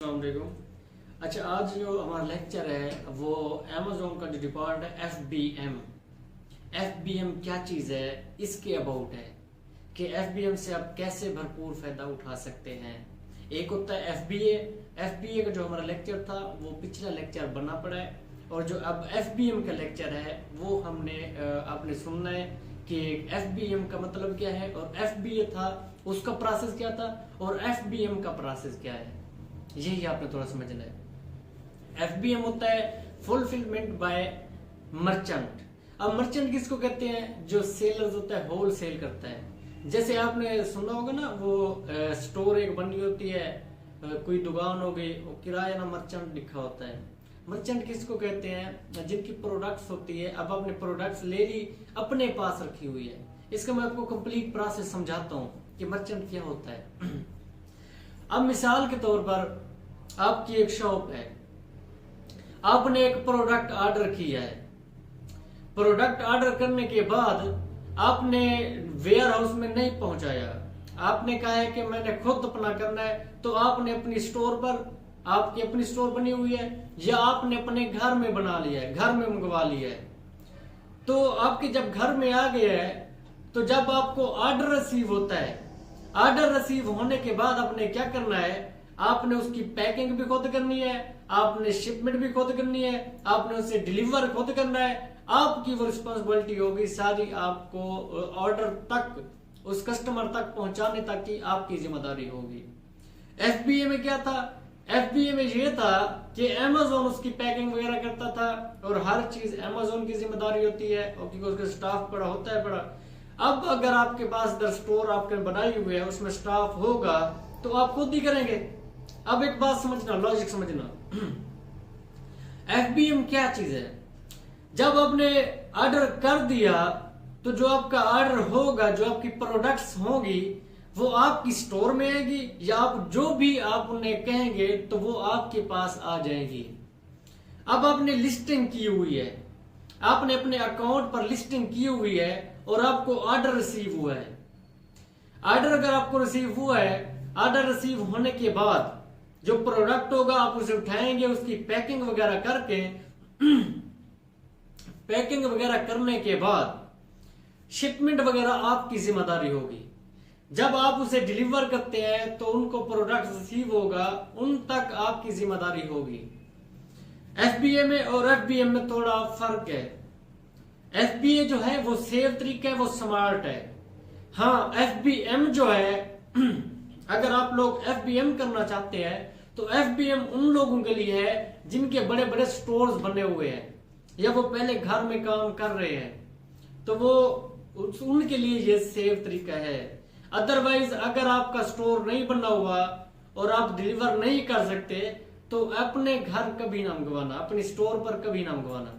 अस्सलामुअलैकुम। अच्छा, आज जो हमारा लेक्चर है वो अमेज़ॉन का जो डिपार्ट है एफ बी एम क्या चीज़ है इसके अबाउट है कि एफ बी एम से आप कैसे भरपूर फायदा उठा सकते हैं। एक होता है एफ बी ए का जो हमारा लेक्चर था वो पिछला लेक्चर बना पड़ा है, और जो अब एफ बी एम का लेक्चर है वो हमने आपने सुनना है कि एफ बी एम का मतलब क्या है, और एफ बी ए था उसका प्रोसेस क्या था, और एफ बी एम का प्रोसेस क्या है, यही आपने थोड़ा समझना है। एफबीएम होता है फुलफिलमेंट बाय मर्चेंट। अब मर्चेंट किसको कहते हैं? जो सेलर्स होता है, होल सेल करता है। जैसे आपने सुना होगा ना, वो स्टोर एक बनी होती है, कोई दुकान हो गई, वो किराया ना मर्चेंट लिखा होता है। मर्चेंट किसको कहते हैं? जिनकी प्रोडक्ट्स होती है, अब आपने प्रोडक्ट्स ले ली, अपने पास रखी हुई है। इसका मैं आपको कंप्लीट प्रोसेस समझाता हूँ कि मर्चेंट क्या होता है। अब मिसाल के तौर पर आपकी एक शॉप है, आपने एक प्रोडक्ट ऑर्डर किया है। प्रोडक्ट ऑर्डर करने के बाद आपने वेयर हाउस में नहीं पहुंचाया, आपने कहा है कि मैंने खुद अपना करना है, तो आपने अपनी स्टोर पर, आपकी अपनी स्टोर बनी हुई है, या आपने अपने घर में बना लिया है, घर में मंगवा लिया है। तो आपके जब घर में आ गया है, तो जब आपको ऑर्डर रिसीव होता है, ऑर्डर रिसीव होने के बाद आपने क्या करना है? आपने उसकी पैकिंग भी खुद करनी है, आपने शिपमेंट भी खुद करनी है, आपने उसे डिलीवर खुद करना है। आपकी वो रिस्पॉन्सिबिलिटी होगी सारी, आपको ऑर्डर तक, उस कस्टमर तक पहुंचाने तक की आपकी जिम्मेदारी होगी। एफबीए में क्या था? एफबीए में ये था कि अमेज़ॉन उसकी पैकिंग वगैरह करता था, और हर चीज अमेज़ॉन की जिम्मेदारी होती है, और क्योंकि उसका स्टाफ बड़ा होता है बड़ा। अब अगर आपके पास दर स्टोर आपने बनाई हुई है, उसमें स्टाफ होगा, तो आप खुद ही करेंगे। अब एक बात समझना, लॉजिक समझना, एफबीएम क्या चीज है? जब आपने ऑर्डर कर दिया, तो जो आपका ऑर्डर होगा, जो आपकी प्रोडक्ट्स होगी, वो आपकी स्टोर में आएगी, या आप जो भी आप उन्हें कहेंगे तो वो आपके पास आ जाएगी। अब आपने लिस्टिंग की हुई है, आपने अपने अकाउंट पर लिस्टिंग की हुई है, और आपको ऑर्डर रिसीव हुआ है। ऑर्डर अगर आपको रिसीव हुआ है, ऑर्डर रिसीव होने के बाद जो प्रोडक्ट होगा आप उसे उठाएंगे, उसकी पैकिंग वगैरह करके पैकिंग वगैरह करने के बाद शिपमेंट वगैरह आपकी जिम्मेदारी होगी। जब आप उसे डिलीवर करते हैं तो उनको प्रोडक्ट रिसीव होगा, उन तक आपकी जिम्मेदारी होगी। एफबीए में और एफबीएम में थोड़ा फर्क है। एफबीए जो है वो सेफ तरीका है, वो स्मार्ट है। हाँ, एफबीएम जो है अगर आप लोग एफबीएम करना चाहते हैं तो एफबीएम उन लोगों के लिए है जिनके बड़े बड़े स्टोर्स बने हुए हैं, या वो पहले घर में काम कर रहे हैं, तो वो उनके लिए ये सेफ तरीका है। अदरवाइज अगर आपका स्टोर नहीं बना हुआ और आप डिलीवर नहीं कर सकते, तो अपने घर कभी ना मंगवाना, अपनी स्टोर पर कभी ना मंगवाना।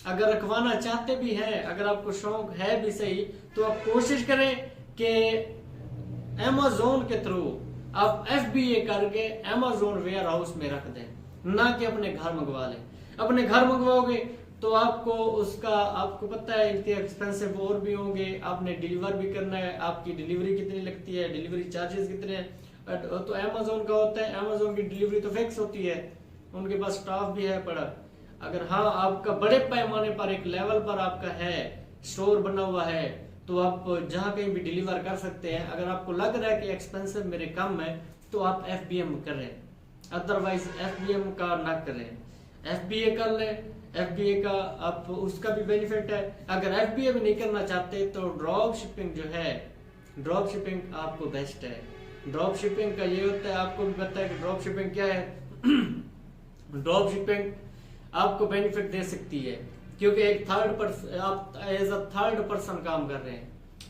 अगर रखवाना चाहते भी हैं, अगर आपको शौक है भी सही, तो आप कोशिश करें कि अमेज़ॉन के थ्रू आप एफबीए करके अमेज़ॉन वेयर हाउस में रख दें, ना कि अपने घर मंगवा लें। अपने घर मंगवाओगे तो आपको उसका, आपको पता है इतने एक्सपेंसिव और भी होंगे, आपने डिलीवर भी करना है, आपकी डिलीवरी कितनी लगती है, डिलीवरी चार्जेस कितने हैं। तो अमेज़ॉन का होता है, अमेज़ॉन की डिलीवरी तो फिक्स होती है, उनके पास स्टाफ भी है बड़ा। अगर हाँ आपका बड़े पैमाने पर एक लेवल पर आपका है, स्टोर बना हुआ है, तो आप जहां कहीं भी डिलीवर कर सकते हैं। अगर आपको लग रहा है कि एक्सपेंसिव मेरे कम है, तो आप एफबीएम करें, अदरवाइज एफबीएम का ना करें। एफबीए कर लें, एफबीए का आप, उसका भी बेनिफिट है। अगर एफबीए भी नहीं करना चाहते तो ड्रॉप शिपिंग जो है, ड्रॉप शिपिंग आपको बेस्ट है। ड्रॉप शिपिंग का ये होता है, आपको भी पता है कि ड्रॉप शिपिंग क्या है। ड्रॉप शिपिंग आपको बेनिफिट दे सकती है, क्योंकि एक थर्ड पर्सन, आप एज अ थर्ड पर्सन काम कर रहे हैं।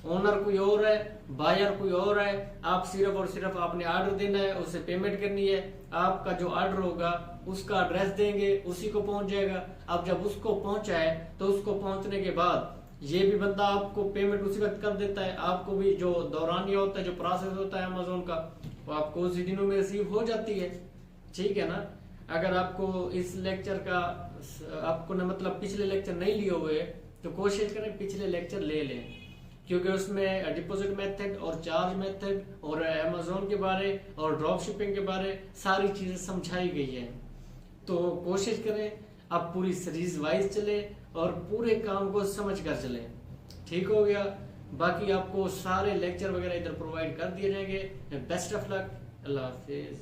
ओनर कोई और है, बायर कोई और है, आप सिर्फ और सिर्फ आपने ऑर्डर देना है, उसे पेमेंट करनी है। आपका जो ऑर्डर होगा उसका एड्रेस देंगे, उसी को पहुंच जाएगा। अब जब उसको पहुंचाए तो उसको पहुंचने के बाद ये भी बंदा आपको पेमेंट उसी वक्त कर देता है। आपको भी जो दौरानिया होता है, जो प्रोसेस होता है अमेज़ॉन का, वो आपको उसी दिनों में रिसीव हो जाती है। ठीक है ना? अगर आपको इस लेक्चर का, आपको ना मतलब पिछले लेक्चर नहीं लिए हुए, तो कोशिश करें पिछले लेक्चर ले लें, क्योंकि उसमें डिपॉजिट मेथड और चार्ज मेथड और अमेजोन के बारे और ड्रॉप शिपिंग के बारे सारी चीजें समझाई गई है। तो कोशिश करें आप पूरी सीरीज वाइज चले और पूरे काम को समझ कर चले। ठीक हो गया। बाकी आपको सारे लेक्चर वगैरह इधर प्रोवाइड कर दिए जाएंगे। Best of luck. Allah Hafiz.